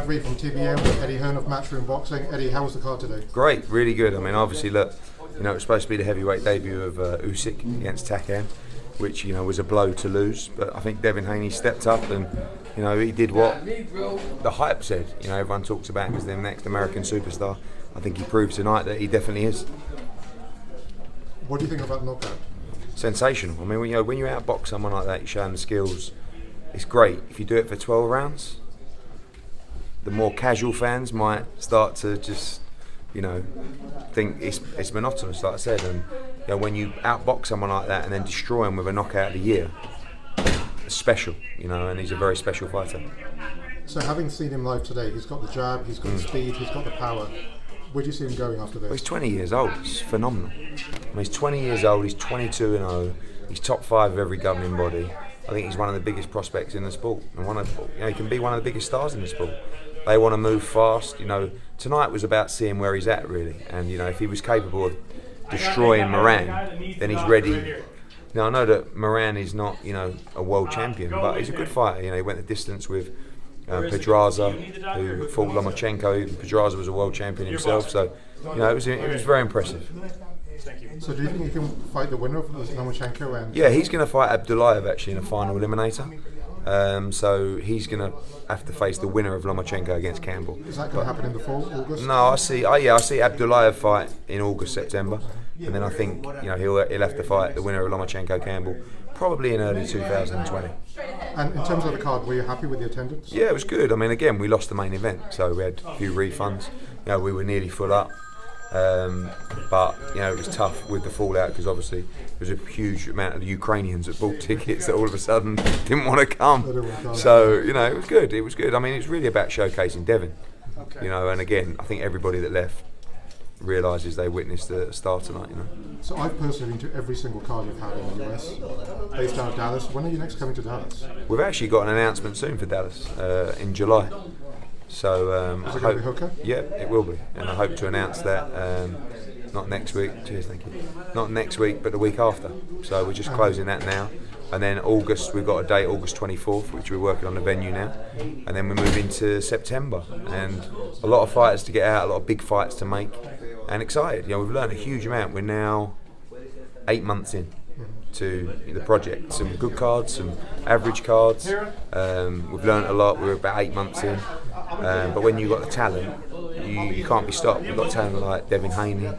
Brad Reed from TBM with Eddie Hearn of Matchroom Boxing. Eddie, how was the card today? Great, really good. I mean, obviously, look, it was supposed to be the heavyweight debut of Usyk against Takam, which was a blow to lose. But I think Devin Haney stepped up and he did what the hype said. Everyone talks about him as the next American superstar. I think he proved tonight that he definitely is. What do you think about the knockout? Sensational. I mean, when you outbox someone like that, you show them the skills. It's great. If you do it for 12 rounds, the more casual fans might start to just, think it's monotonous, like I said. And when you outbox someone like that and then destroy him with a knockout of the year, it's special. And he's a very special fighter. So, having seen him live today, he's got the jab, he's got the speed, he's got the power. Where do you see him going after this? Well, he's 20 years old. It's phenomenal. He's 20 years old. He's 22-0. He's top 5 of every governing body. I think he's one of the biggest prospects in the sport, and he can be one of the biggest stars in the sport. They want to move fast. Tonight was about seeing where he's at, really. And if he was capable of destroying Moran, then he's ready. Now I know that Moran is not, a world champion, but he's a good fighter. He went the distance with Pedraza, who fought Lomachenko. Pedraza was a world champion himself, so it was very impressive. So do you think he can fight the winner of Lomachenko? Yeah, he's going to fight Abdullayev actually in a final eliminator. So he's going to have to face the winner of Lomachenko against Campbell. Is that going to happen in the fall, August? No, I see Abdullayev fight in August, September, and then I think he'll have to fight the winner of Lomachenko Campbell probably in early 2020. And in terms of the card, were you happy with the attendance? Yeah, it was good. I mean, again, we lost the main event, so we had a few refunds. We were nearly full up. But it was tough with the fallout because obviously there was a huge amount of Ukrainians that bought tickets that all of a sudden didn't want to come. So it was good. It was good. I mean, it's really about showcasing Devin. And again, I think everybody that left realises they witnessed the star tonight. So I've personally been to every single card you've had in the US, based out of Dallas. When are you next coming to Dallas? We've actually got an announcement soon for Dallas in July. So is it going to be Hooker? Yeah, it will be, and I hope to announce that not next week. Cheers, thank you. Not next week, but the week after. So we're just closing that now, and then August we've got a date, August 24th, which we're working on the venue now, and then we move into September, and a lot of fighters to get out, a lot of big fights to make, and excited. We've learned a huge amount. We're now 8 months in to the project. Some good cards, some average cards. We've learned a lot. We're about 8 months in. But when you've got the talent, you can't be stopped. We've got talent like Devin Haney,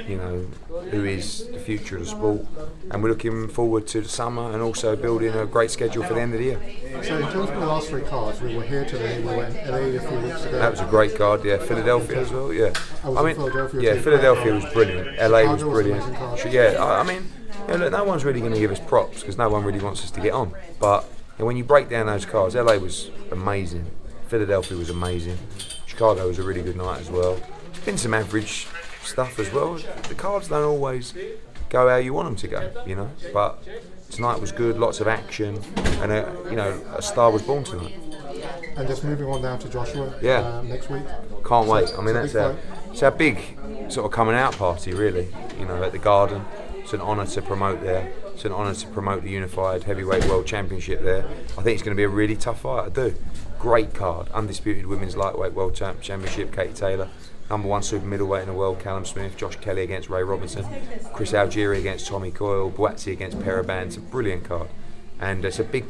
who is the future of the sport. And we're looking forward to the summer and also building a great schedule for the end of the year. So in terms of the last 3 cards, we were here today, we were in LA a few weeks ago. That was a great card, yeah. Philadelphia as well, yeah. Philadelphia was brilliant. LA was brilliant. Look, no one's really going to give us props because no one really wants us to get on. But when you break down those cards, LA was amazing. Philadelphia was amazing. Chicago was a really good night as well. There's been some average stuff as well. The cards don't always go how you want them to go, But tonight was good, lots of action, and a star was born tonight. And just moving on down to Joshua next week. Can't wait. I mean, it's our big sort of coming out party, really. At the Garden. It's an honour to promote there. It's an honour to promote the Unified Heavyweight World Championship there. I think it's going to be a really tough fight. I do. Great card. Undisputed Women's Lightweight World Championship, Katie Taylor. #1 super middleweight in the world, Callum Smith. Josh Kelly against Ray Robinson. Chris Algieri against Tommy Coyle. Boatsi against Paraban. It's a brilliant card. And it's a big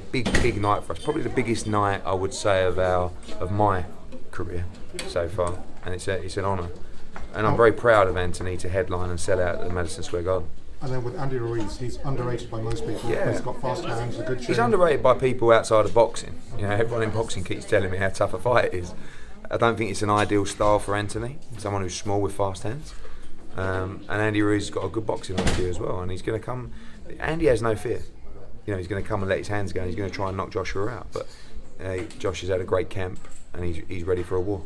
night for us. Probably the biggest night, I would say, of my career so far. And it's an honour. And I'm very proud of Anthony to headline and sell out at the Madison Square Garden. And then with Andy Ruiz, he's underrated by most people. Yeah. He's got fast hands, a good chin. He's underrated by people outside of boxing. Everyone in boxing keeps telling me how tough a fight it is. I don't think it's an ideal style for Anthony, someone who's small with fast hands. And Andy Ruiz has got a good boxing IQ as well, and he's going to come. Andy has no fear. He's going to come and let his hands go, and he's going to try and knock Joshua out. But Josh has had a great camp, and he's ready for a war.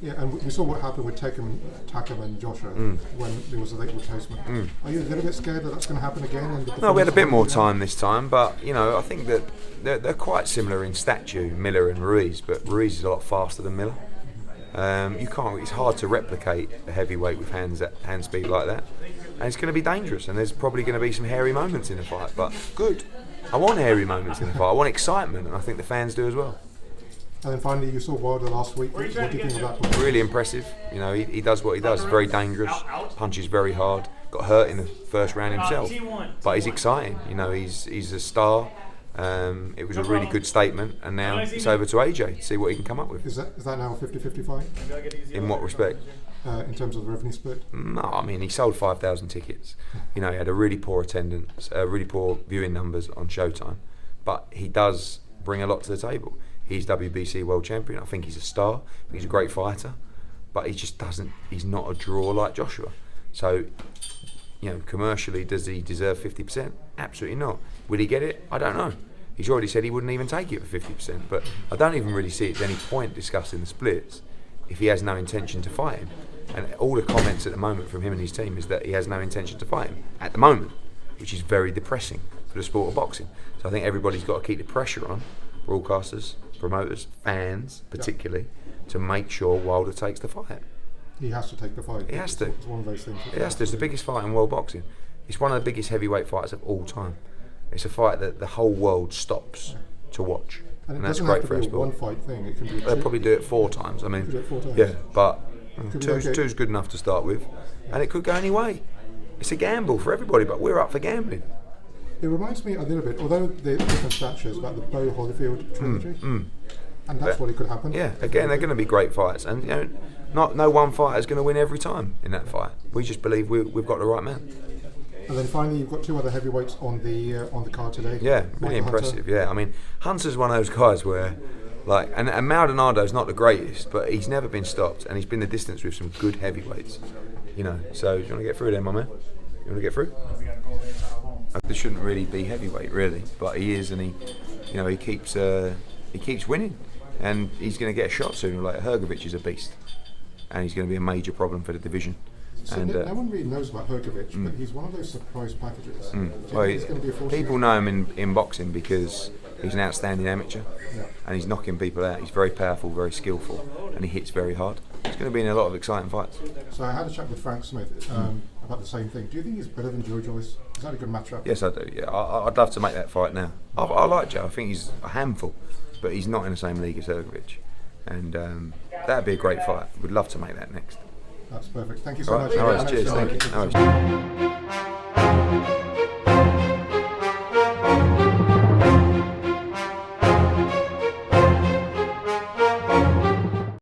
Yeah, and we saw what happened with Takam and Joshua when there was a late replacement. Are you a little bit scared that that's going to happen again? No, we had a bit more time this time, but I think that they're quite similar in stature, Miller and Ruiz, but Ruiz is a lot faster than Miller. It's hard to replicate a heavyweight with hand speed like that, and it's going to be dangerous. And there's probably going to be some hairy moments in the fight, but good. I want hairy moments in the fight. I want excitement, and I think the fans do as well. And then finally, you saw Wilder last week. What do you think of that performance? Really impressive. You know, he does what he does. Very dangerous. Punches very hard. Got hurt in the first round himself, but he's exciting. You know, he's a star. It was a really good statement, and now it's over to AJ to see what he can come up with. Is that now a 50-50 fight? In what respect? In terms of the revenue split? No, I mean, he sold 5,000 tickets. You know, he had a really poor attendance, really poor viewing numbers on Showtime, but he does bring a lot to the table. He's WBC world champion. I think he's a star. He's a great fighter, but he just doesn't. He's not a draw like Joshua. So, you know, commercially, does he deserve 50%? Absolutely not. Will he get it? I don't know. He's already said he wouldn't even take it for 50%, but I don't even really see it's any point discussing the splits if he has no intention to fight him. And all the comments at the moment from him and his team is that he has no intention to fight him at the moment, which is very depressing for the sport of boxing. So I think everybody's got to keep the pressure on, broadcasters, promoters, fans particularly, to make sure Wilder takes the fight. He has to take the fight. He has to. It's one of those things. He has to. It's the biggest fight in world boxing. It's one of the biggest heavyweight fights of all time. It's a fight that the whole world stops to watch. And that's doesn't great have to for be our a sport. one-fight thing. It can be They'll two. probably do it 4 times. I mean, Could do it 4 times. yeah, but Could be two's good enough to start with, and it could go any way. It's a gamble for everybody, but we're up for gambling. It reminds me a little bit, although the different stat shows about the Bo Holyfield trilogy, and that's what it could happen. Yeah, again, they're going to be great fights, and you know, no one fighter is going to win every time in that fight. We just believe we've got the right man. And then finally, you've got 2 other heavyweights on the card today. Yeah, really impressive. Yeah, I mean, Hunter's one of those guys where, like, and Maldonado's not the greatest, but he's never been stopped, and he's been the distance with some good heavyweights. You know, so do you want to get through there, my man? You want to get through? This shouldn't really be heavyweight, really, but he is, and he keeps winning, and he's going to get a shot sooner or later. Hrgovic is a beast, and he's going to be a major problem for the division. So And no one really knows about Hrgovic, but he's one of those surprise packages. Well, He's going to be a force. people know him in boxing because he's an outstanding amateur, and he's knocking people out. He's very powerful, very skillful, and he hits very hard. He's going to be in a lot of exciting fights. So I had a chat with Frank Smith about the same thing. Do you think he's better than Joe Joyce? Is that a good matchup? Yes, I do. Yeah, I'd love to make that fight now. I like Joe. I think he's a handful, but he's not in the same league as Hrgovic, and that'd be a great fight. We'd love to make that next. That's perfect. Thank you so All right, much. no worries. Cheers. Thank you. No worries.